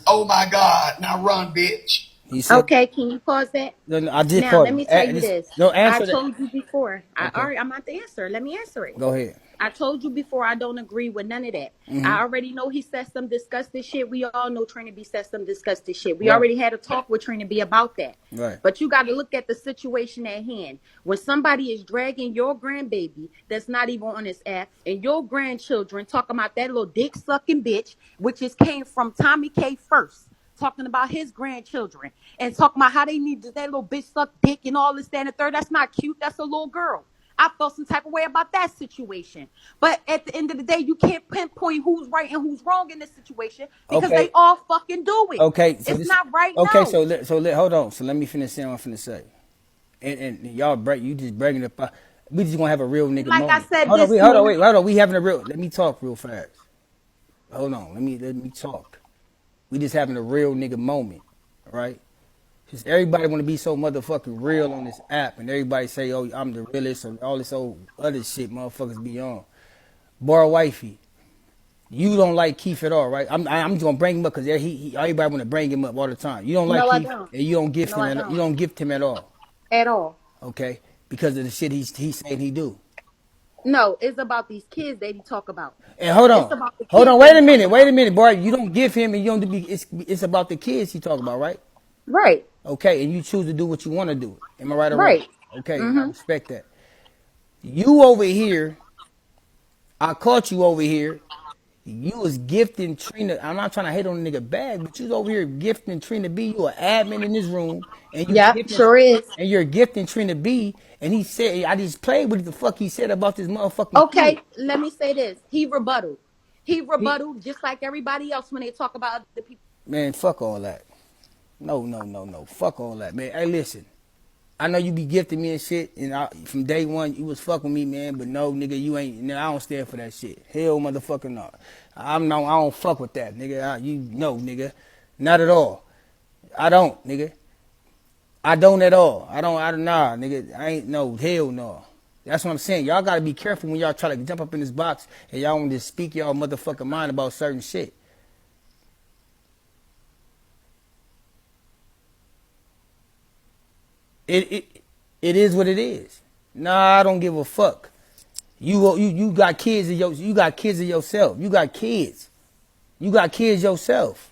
Oh my God, now run, bitch. He said. Okay, can you pause that? No, no, I did Now, pause let it. me tell you this. Don't I answer that. told you before. Okay. I'm about to answer. Let me answer it. Go ahead. I told you before I don't agree with none of that. I already know he said some disgusting shit. We all know TrinaB said some disgusting shit. We Right. already had a talk with TrinaB about that. Right. But you got to look at the situation at hand. When somebody is dragging your grandbaby that's not even on this app and your grandchildren talking about that little dick sucking bitch, which is came from Tommy K first, talking about his grandchildren and talking about how they need that little bitch suck dick and all this, that, and the third. That's not cute. That's a little girl. I felt some type of way about that situation. But at the end of the day, you can't pinpoint who's right and who's wrong in this situation because they Okay. all fucking do it. Okay. So It's this. not right Okay. now. Hold on. So let me finish saying what I'm finna say. And y'all break. You just breaking it. We just gonna have a real nigga Like I moment. said Hold on. this Hold on. morning, Wait. Hold on. We having a real. Let me talk real fast. Hold on. Let me talk. We just having a real nigga moment. All right. Because everybody want to be so motherfucking real on this app, and everybody say, "Oh, I'm the realest," and all this old other shit motherfuckers be on. Boy, wifey, you don't like Keith at all, right? I'm just gonna bring him up because everybody want to bring him up all the time. You don't like no, I Keith, don't. and you don't gift No, him. I You don't don't gift him at all, at all. okay? Because of the shit he's saying he do. No, it's about these kids that he talk about. And hold It's on, about the kids that wait he a talk minute, about. boy. You don't give him, and you don't be. It's about the kids he talk about, right? Right, Okay, and you choose to do what you want to do. Am I right or wrong? right. Okay, and I Mm-hmm. respect that. You over here, I caught you over here. You was gifting Trina. I'm not trying to hate on the nigga bag, but you was over here gifting TrinaB. You an admin in this room, and Yep, sure is. you're gifting TrinaB. And he said, I just played with the fuck he said about this motherfucking kid. Okay, let me say this. He rebutted. He He, rebutted just like everybody else when they talk about other people. man, fuck all that. No. Fuck all that, man. Hey, listen. I know you be gifting me and shit, and from day one you was fucking me, man. But no, nigga, you ain't. I don't stand for that shit. Hell, motherfucker, no. I don't fuck with that, nigga. You know, nigga, not at all. I don't, nigga. I don't at all. Nah, nigga. I ain't no hell no. That's what I'm saying. Y'all gotta be careful when y'all try to jump up in this box and y'all want to speak y'all motherfucking mind about certain shit. It it is what it is. Nah, I don't give a fuck. You got kids of you got kids of yourself. You got kids. You got kids yourself.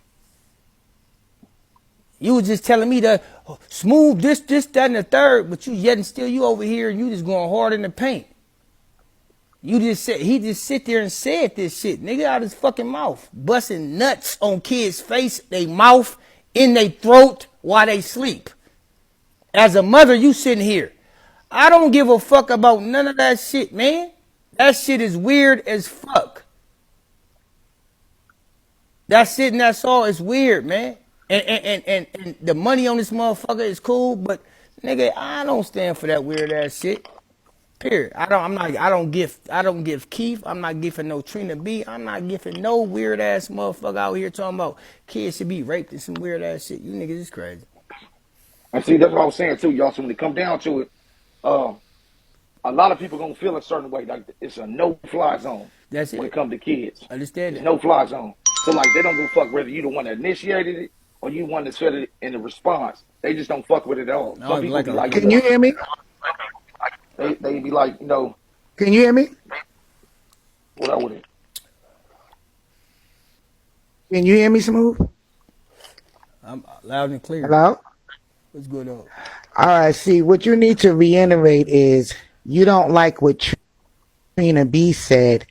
You was just telling me that Smoov this, that, and the third, but you yet and still you over here and you just going hard in the paint. You just said he just sit there and said this shit, nigga, out his fucking mouth, busting nuts on kids' face, they mouth, in they throat while they sleep. As a mother, you sitting here. I don't give a fuck about none of that shit, man. That shit is weird as fuck. That shit and that's all is weird, man. And the money on this motherfucker is cool, but nigga, I don't stand for that weird ass shit. Period. I don't give Keith. I'm not giving no TrinaB. I'm not giving no weird ass motherfucker out here talking about kids should be raped and some weird ass shit. You niggas is crazy. And see, that's what I was saying too, y'all. So when it come down to it, uh, a lot of people gonna feel a certain way. Like it's a no-fly zone That's when it it. comes to kids. Understand It's that. no-fly zone. So like they don't give a fuck whether you the one that initiated it or you one that said it in the response. They just don't fuck with it at all. I Some don't even people like be it like like, that. Can you hear me? they be like, Can you hear me? what I would. Can you hear me, Smoov? I'm loud and clear. Hello? What's good on? All right, see, what you need to reiterate is you don't like what Trina B said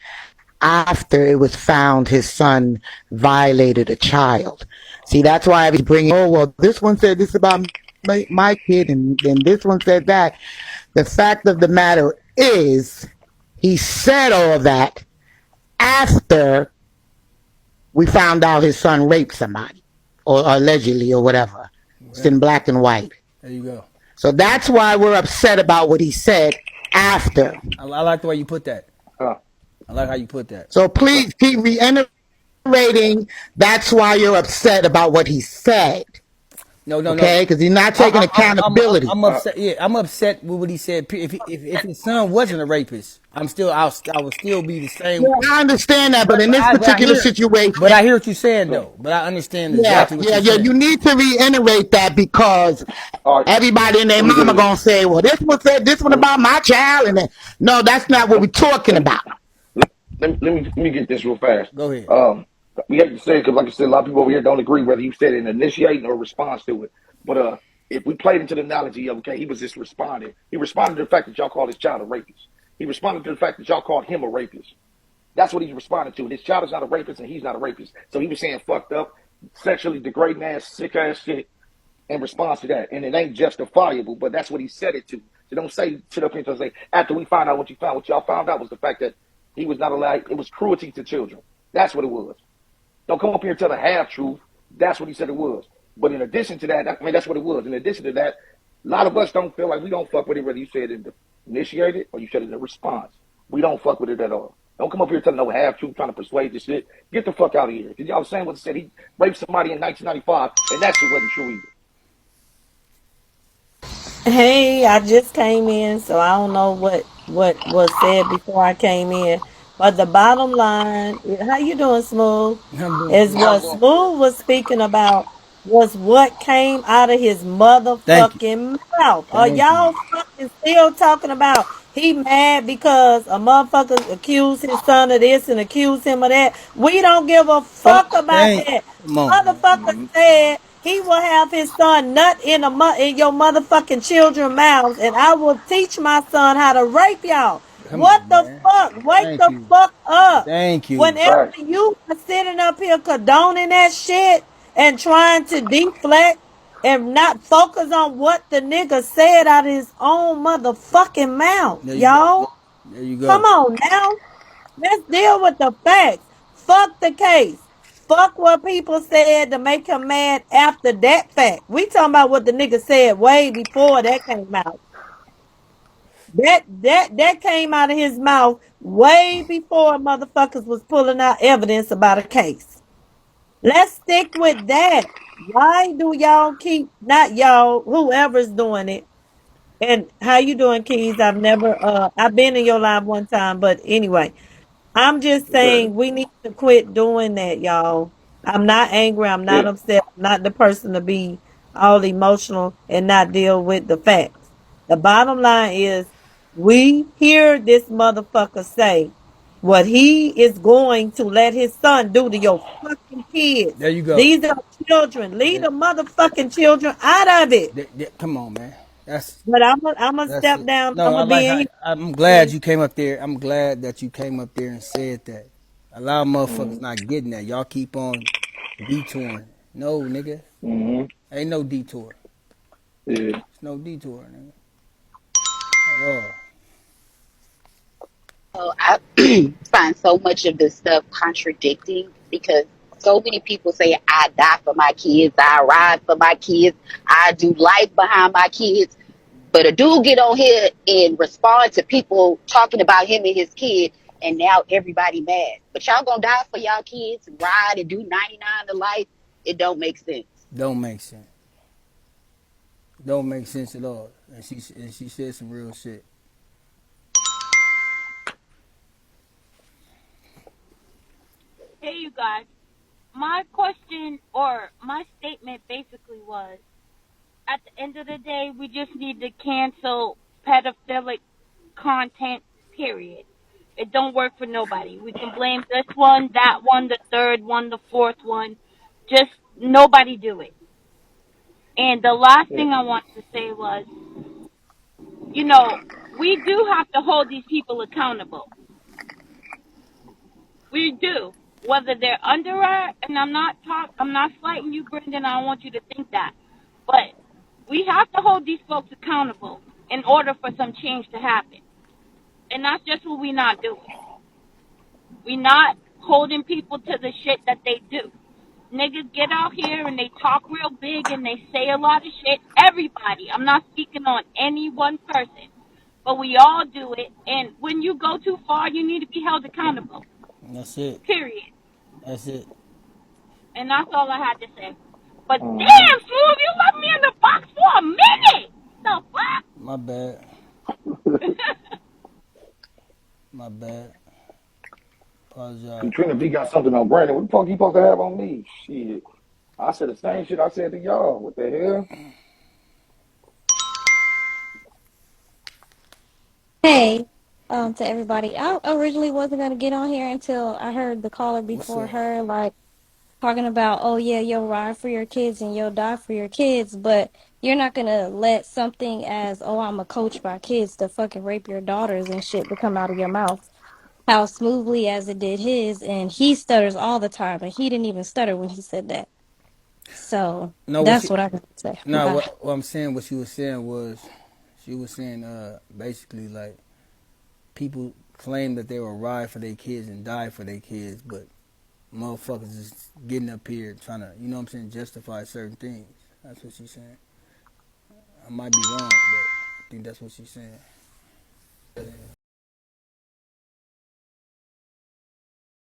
after it was found his son violated a child. See, that's why I was bringing, oh, well, this one said this about my kid, and then this one said that. The fact of the matter is, he said all that after we found out his son raped somebody, or allegedly, or whatever. It's Well, in black and white. there you go. So that's why we're upset about what he said after. I like the way you put that. Uh, I like how you put that. So uh, please keep reiterating that's why you're upset about what he said. No, no, no. Okay? Because he's not taking accountability. I'm upset. Yeah, I'm upset with what he said. If his son wasn't a rapist, I would still be the same. Yeah, I understand that, but in this But I particular hear, but situation, I hear what you're saying so, though. But I understand yeah, exactly what yeah, you're yeah. saying. You need to reiterate that because all right, everybody and their let me do mama this. gonna say, "Well, this one said this one Let me, about my child," and then, no, that's not what let, we're talking let me, about. let me get this real fast. Go ahead. Um, we have to say because, like I said, a lot of people over here don't agree whether you said an initiating or response to it. But if we played into the analogy of okay, he was just responding. He responded to the fact that y'all called his child a rapist. He responded to the fact that y'all called him a rapist. That's what he's responding to. And his child is not a rapist, and he's not a rapist. So he was saying fucked up, sexually degrading ass, sick ass shit in response to that. And it ain't justifiable, but that's what he said it to. So don't say sit up here and say, after we find out what you found, what y'all found out was the fact that he was not allowed, it was cruelty to children. That's what it was. Don't come up here and tell the half truth. That's what he said it was. But in addition to that, I mean, that's what it was. In addition to that, a lot of us don't feel like we don't fuck with it, whether you said it initiated or you said it in response. We don't fuck with it at all. Don't come up here telling no half truth, trying to persuade this shit. Get the fuck out of here. Because y'all saying what he said. He raped somebody in 1995, and that shit wasn't true either. Hey, I just came in, so I don't know what was said before I came in. But the bottom line, how you doing, Smooth? I'm doing Is good. what Smooth was speaking about was what came out of his Thank you. motherfucking mouth. Are Thank you. y'all fucking still talking about he mad because a motherfucker accused his son of this and accused him of that? We don't give a fuck about that. Come on, man. Motherfucker Mm-hmm. said he will have his son nut in your motherfucking children's mouths, and I will teach my son how to rape y'all. Come What on, the man. fuck? Wake Thank the you. fuck up. Thank you. Whenever Facts. you are sitting up here condoning that shit and trying to deflect and not focus on what the nigga said out of his own motherfucking mouth, There you go. y'all. There you Come go. on now. Let's deal with the facts. Fuck the case. Fuck what people said to make him mad after that fact. We talking about what the nigga said way before that came out. That came out of his mouth way before motherfuckers was pulling out evidence about a case. Let's stick with that. Why do y'all keep not y'all, whoever's doing it? And how you doing, Keys? I've been in your live one time, but anyway, I'm just Okay. saying we need to quit doing that, y'all. I'm not angry. I'm not Yeah. upset. I'm not the person to be all emotional and not deal with the facts. The bottom line is we hear this motherfucker say what he is going to let his son do to your fucking kids. There you go. These are children. Leave There, the motherfucking children out of it. come on, man. But I'm gonna That's step it. down. No, I'm I gonna like be how in I'm glad here. you came up there. I'm glad that you came up there and said that. A lot of motherfuckers Mm-hmm. not getting that. Y'all keep on detouring. No, nigga. Mm-hmm. Ain't no detour. Yeah. It's no detour, nigga. At all. So I find so much of this stuff contradicting because So many people say, I die for my kids, I ride for my kids, I do life behind my kids. But a dude get on here and respond to people talking about him and his kid, and now everybody mad. But y'all gonna die for y'all kids, ride and do 99 to life? It don't make sense. Don't make sense. Don't make sense at all. And she said some real shit. Hey, you guys. My question or my statement basically was, at the end of the day, we just need to cancel pedophilic content, period. It don't work for nobody. We can blame this one, that one, the third one, the fourth one. Just nobody do it. And the last Yeah. thing I wanted to say was, you know, we do have to hold these people accountable. We do. Whether they're under it, and I'm not slighting you, Brendan, I don't want you to think that. But we have to hold these folks accountable in order for some change to happen. And that's just what we're not doing. We're not holding people to the shit that they do. Niggas get out here and they talk real big and they say a lot of shit. Everybody. I'm not speaking on any one person. But we all do it. And when you go too far, you need to be held accountable. That's it. Period. That's it. And that's all I had to say. But Mm-hmm. damn, Smoov, you left me in the box for a minute. The My bad. fuck? My bad. See, Apologize. Trina B got something on Brandon. What the fuck he supposed to have on me? Shit. I said the same shit I said to y'all. What the hell? Hey, to everybody. I originally wasn't gonna get on here until I heard the caller What's before up? her, like talking about, oh yeah, you'll ride for your kids and you'll die for your kids, but you're not gonna let something as, oh, I'm a coach my kids to fucking rape your daughters and shit to come out of your mouth. How smoothly as it did his, and he stutters all the time, and he didn't even stutter when he said that. So No, what that's she? what I got to say. No, Bye. what I'm saying, what she was saying was, she was saying, basically like people claim that they will ride for their kids and die for their kids, but motherfuckers is getting up here trying to, you know what I'm saying, justify certain things. That's what she's saying. I might be wrong, but I think that's what she's saying.